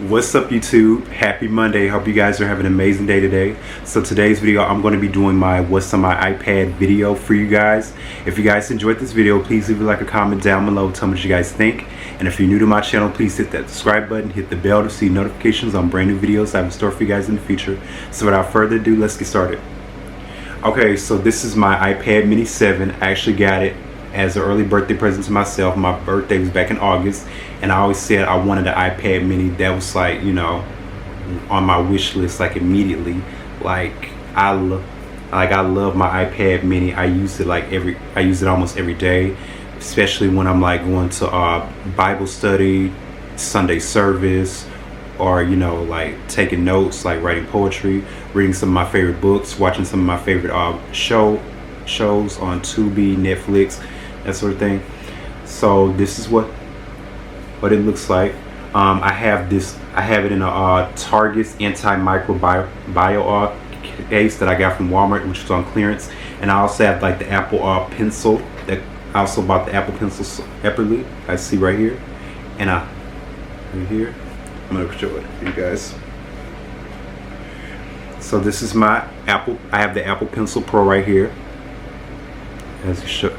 What's up, YouTube? Happy Monday. Hope you guys are having an amazing day today. So today's video, I'm going to be doing my what's on my iPad video for you guys. If you guys enjoyed this video, please leave a comment down below. Tell me what you guys think. And if you're new to my channel, please hit that subscribe button, hit the bell to see notifications on brand new videos I have in store for you guys in the future. So without further ado, let's get started. Okay, so this is my iPad Mini 7. I actually got it as an early birthday present to myself. My birthday was back in August, and I always said I wanted an iPad Mini. That was like, you know, on my wish list, like immediately. Like I love my iPad Mini. I use it almost every day, especially when I'm like going to Bible study, Sunday service, or you know, like taking notes, like writing poetry, reading some of my favorite books, watching some of my favorite shows on Tubi, Netflix, that sort of thing. So this is what it looks like. I have it in a Target's antimicrobial case that I got from Walmart, which was on clearance. And I also have like the Apple pencil. That I also bought the Apple pencil separately. I see right here, and right here. I'm gonna show it for you guys. So this is my Apple. I have the Apple Pencil Pro right here. As you show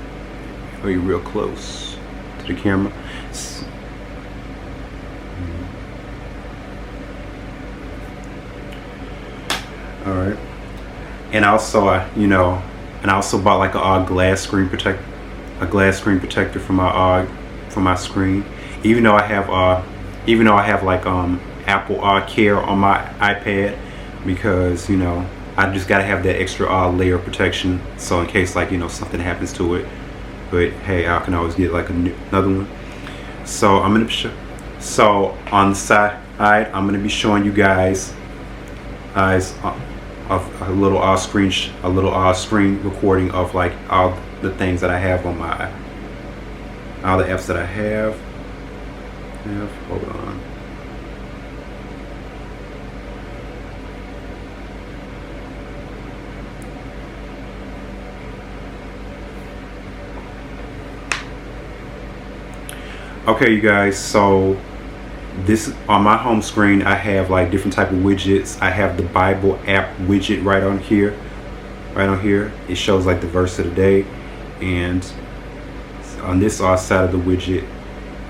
you real close to the camera. All right. And also, I also bought like a glass screen protector for my screen. Even though I have like Apple Care on my iPad, because you know I just gotta have that extra layer of protection, so in case like something happens to it. But hey, I can always get like another one. So on the side, I'm gonna be showing you guys a little screen recording of like all the things that I have on all the apps that I have. Hold on. Okay, you guys, so this on my home screen I have like different type of widgets. I have the Bible app widget right on here. It shows like the verse of the day, and on this side of the widget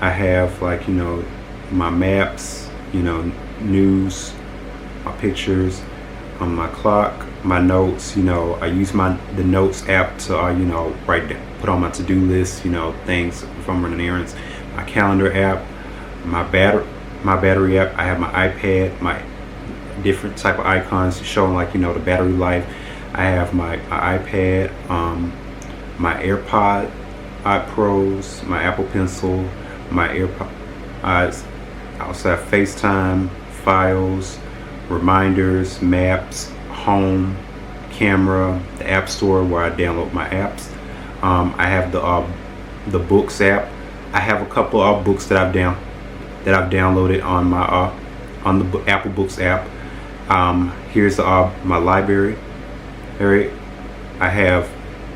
I have like my maps, news, my pictures, my clock, my notes. I use the notes app to write down, put on my to-do list, things if I'm running errands. My calendar app, my battery app. I have my iPad, my different type of icons showing like the battery life. I have my iPad, my AirPod Pros, my Apple Pencil, my AirPods. I also have FaceTime, files, reminders, maps, home, camera, the App Store where I download my apps. I have the Books app. I have a couple of books that I've downloaded on my on the Apple Books app. Here's my library. I have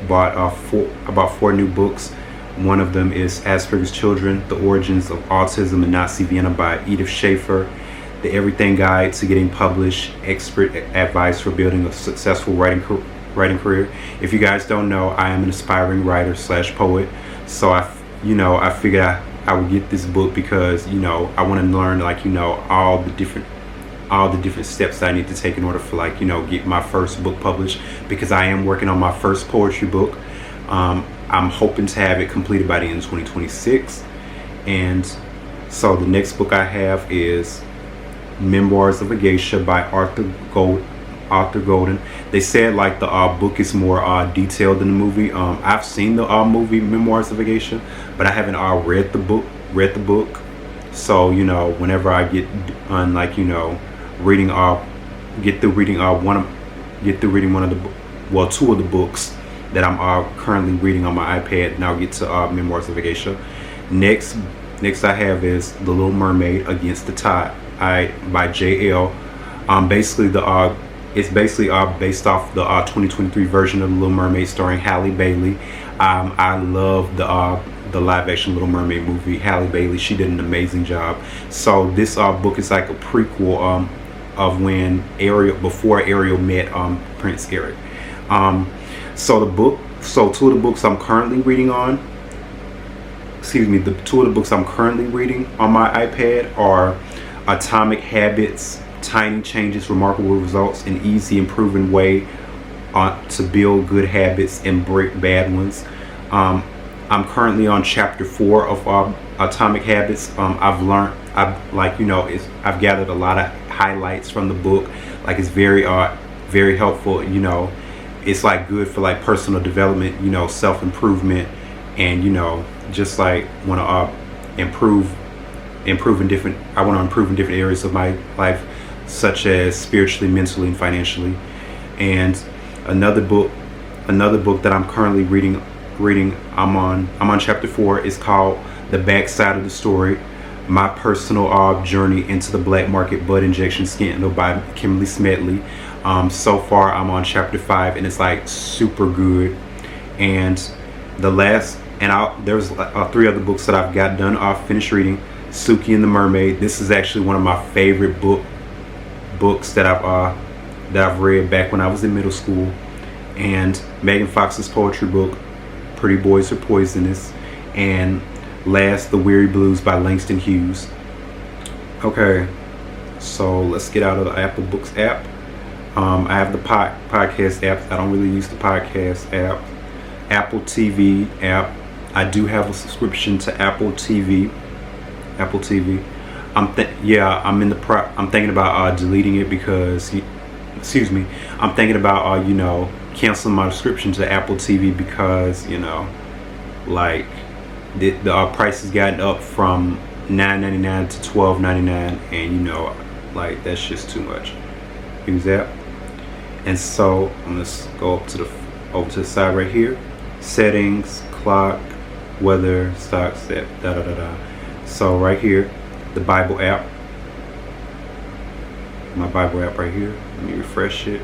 bought about 4 new books. One of them is Asperger's Children: The Origins of Autism in Nazi Vienna by Edith Schaefer. The Everything Guide to Getting Published: Expert Advice for Building a Successful Writing Career. If you guys don't know, I am an aspiring writer / poet. So I figured I would get this book because I want to learn like all the different steps that I need to take in order for like get my first book published, because I am working on my first poetry book. I'm hoping to have it completed by the end of 2026. And so the next book I have is Memoirs of a Geisha by Arthur Golden. They said like the book is more detailed than the movie. I've seen the movie Memoirs of a Geisha, but I haven't read the book. So whenever I get on like reading two of the books that I'm currently reading on my iPad, and I'll get to Memoirs of a Geisha. Next I have is The Little Mermaid Against the Tide by J.L. It's basically based off the 2023 version of The Little Mermaid starring Halle Bailey. I love the live action Little Mermaid movie. Halle Bailey, she did an amazing job. So this book is like a prequel of when Ariel, before Ariel met Prince Eric. So two of the books I'm currently reading on, the two of the books I'm currently reading on my iPad are Atomic Habits, Tiny Changes, Remarkable Results, an Easy and Proven Way to Build Good Habits and Break Bad Ones. I'm currently on chapter 4 of Atomic Habits. I've gathered a lot of highlights from the book. Like, it's very helpful. It's like good for like personal development, self-improvement, and just like want to improve in different areas of my life, such as spiritually, mentally, and financially. And another book that I'm currently reading, I'm on chapter 4. Is called The Backside of the Story: My Personal Journey into the Black Market Bud Injection Scandal by Kimberly Smedley. So far I'm on chapter 5, and it's like super good. And there's 3 other books that I've got done. I've finished reading Suki and the Mermaid. This is actually one of my favorite books that I've read back when I was in middle school. And Megan Fox's poetry book, Pretty Boys Are Poisonous. And last, The Weary Blues by Langston Hughes. Okay, so let's get out of the Apple Books app. I have the podcast app. I don't really use the podcast app. Apple TV app. I do have a subscription to Apple TV. I'm thinking about deleting it because I'm thinking about canceling my subscription to Apple TV because like the price has gotten up from $9.99 to $12.99, and like that's just too much. Use that. And so I'm gonna go over to the side right here. Settings, clock, weather, stocks, So right here, the Bible app. My Bible app right here. Let me refresh it.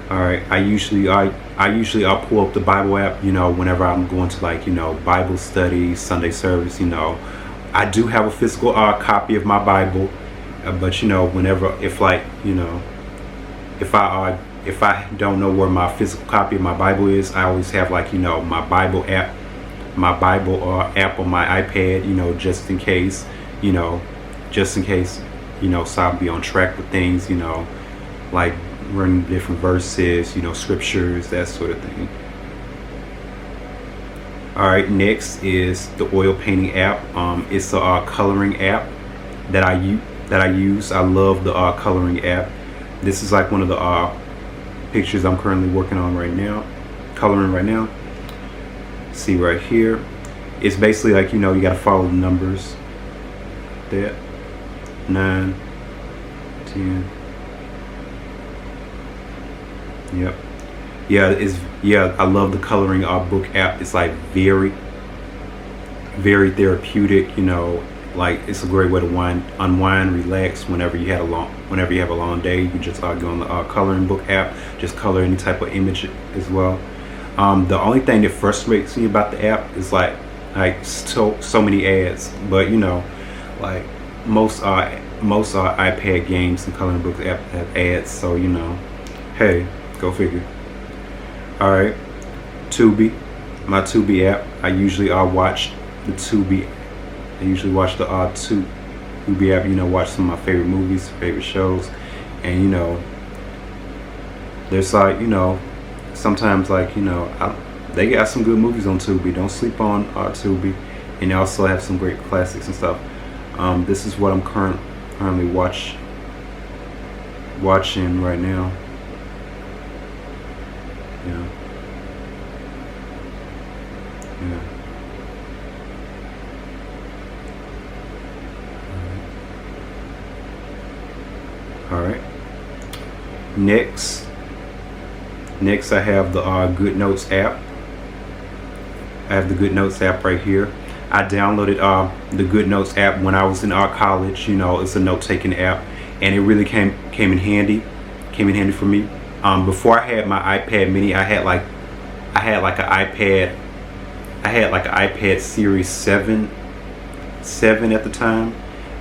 All right. I usually I'll pull up the Bible app. Whenever I'm going to Bible study, Sunday service. I do have a physical copy of my Bible, but whenever if I don't know where my physical copy of my Bible is, I always have my Bible app on my iPad, just in case, so I'll be on track with things, like running different verses, scriptures, that sort of thing. All right, next is the oil painting app. It's a coloring app that I use. I love the coloring app. This is like one of the pictures I'm currently working on right now, coloring right now. See right here, it's basically like you gotta follow the numbers. That 9, 10. Yep. I love the coloring book app. It's like very therapeutic. Like it's a great way to unwind, relax. Whenever you have a long day, you can just go on the coloring book app, just color any type of image as well. The only thing that frustrates me about the app is like so many ads. But like most iPad games and coloring book apps have ads. So hey, go figure. All right, Tubi, my Tubi app. I usually watch the Tubi. I usually watch the Tubi app. Watch some of my favorite movies, favorite shows, and there's sometimes they got some good movies on Tubi. Don't sleep on Tubi, and they also have some great classics and stuff. This is what I'm currently watching right now. Yeah. All right. Next I have the Good Notes app. I have the Good Notes app right here. I downloaded the Good Notes app when I was in college. It's a note-taking app, and it really came in handy. For me. Before I had my iPad Mini, I had like an iPad I had like an iPad Series 7 at the time,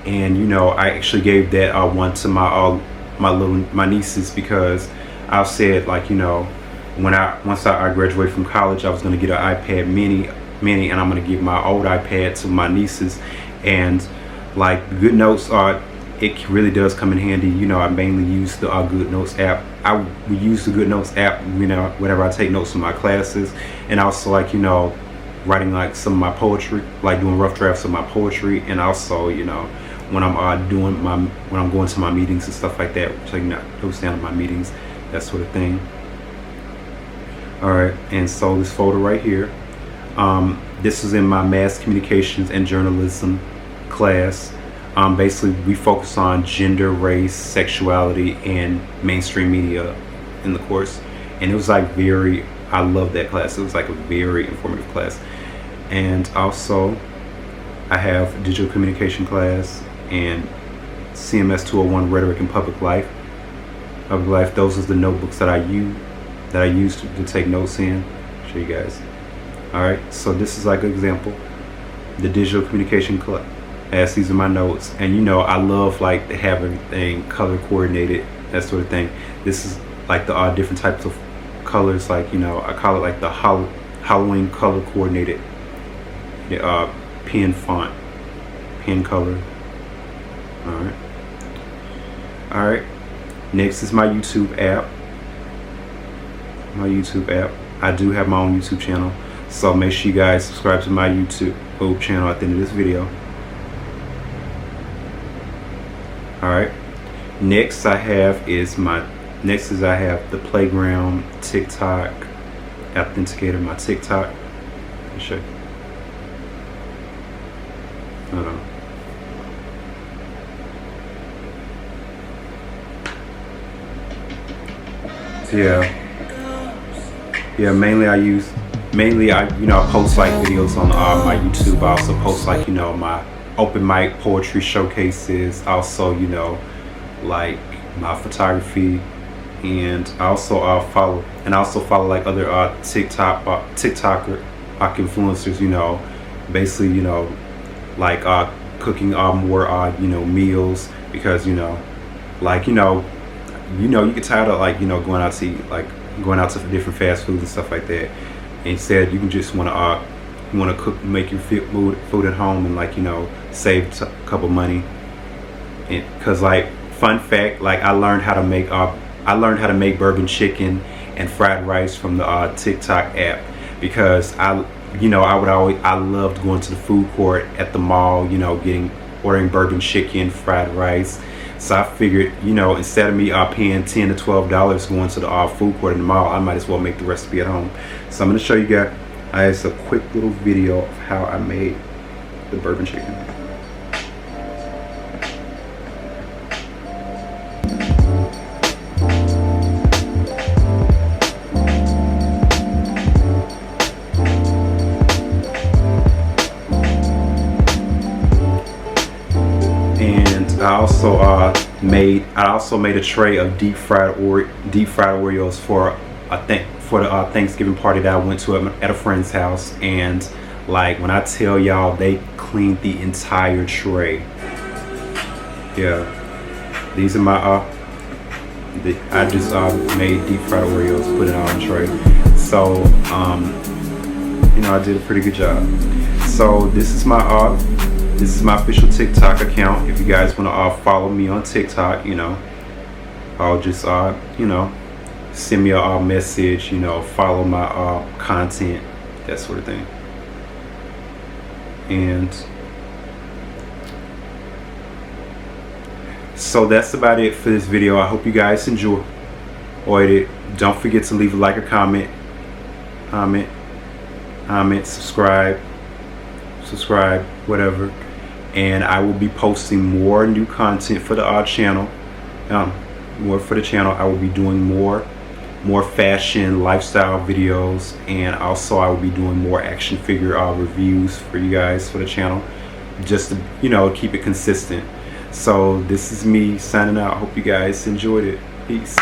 and you know, I actually gave that one to my nieces, because I said, like, you know, once I graduated from college, I was going to get an iPad mini, and I'm going to give my old iPad to my nieces. And like Good Notes it really does come in handy. You know, I mainly use the Good Notes app. I would use the Good Notes app, you know, whenever I take notes in my classes, and also, like, you know, writing like some of my poetry, like doing rough drafts of my poetry, and also, you know, when I'm when I'm going to my meetings and stuff like that, taking notes down in my meetings, that sort of thing. All right, and so this folder right here, this is in my mass communications and journalism class. Basically, we focus on gender, race, sexuality, and mainstream media in the course, and it was like I love that class. It was like a very informative class. And also, I have digital communication class and CMS 201 rhetoric and public life. Those are the notebooks that I use to take notes in. Show you guys. All right, so this is like an example. The digital communication class. These are my notes, and you know, I love like having everything color coordinated, that sort of thing. This is like the different types of colors, like, you know, I call it like the Halloween color coordinated pen font, pen color. All right, next is my YouTube app. I do have my own YouTube channel, so make sure you guys subscribe to my YouTube channel at the end of this video. All right, next I have the Playground TikTok authenticator, my TikTok. Let me show you. Hold on. So yeah, mainly I you know, I post like videos on my YouTube. I also post, like, you know, my open mic poetry showcases, also, you know, like my photography, and I also follow like other TikToker influencers, you know, basically, you know, like cooking more you know, meals, because, you know, like, you get tired of, like, you know, going out to eat, like going out to different fast foods and stuff like that. Instead, you can just want to cook, make your food at home, and, like, you know, save a couple money. And because, like, fun fact, like, I learned how to make bourbon chicken and fried rice from the TikTok app, because I loved going to the food court at the mall, you know, ordering bourbon chicken, fried rice. So I figured, you know, instead of me paying $10 to $12 going to the food court in the mall, I might as well make the recipe at home. So I'm going to show you guys a quick little video of how I made the bourbon chicken. I also made a tray of deep fried Oreos for the Thanksgiving party that I went to at a friend's house. And, like, when I tell y'all, they cleaned the entire tray. Yeah, these are my I just made deep fried Oreos, put it on the tray. So you know, I did a pretty good job. So this is my official TikTok account. If you guys want to follow me on TikTok, you know, I'll just you know, send me a message, you know, follow my content, that sort of thing. And so that's about it for this video. I hope you guys enjoyed it. Don't forget to leave a like or comment, subscribe, whatever. And I will be posting more new content for the channel. I will be doing more fashion lifestyle videos, and also I will be doing more action figure reviews for you guys for the channel, just to, you know, keep it consistent. So this is me signing out. I hope you guys enjoyed it. Peace.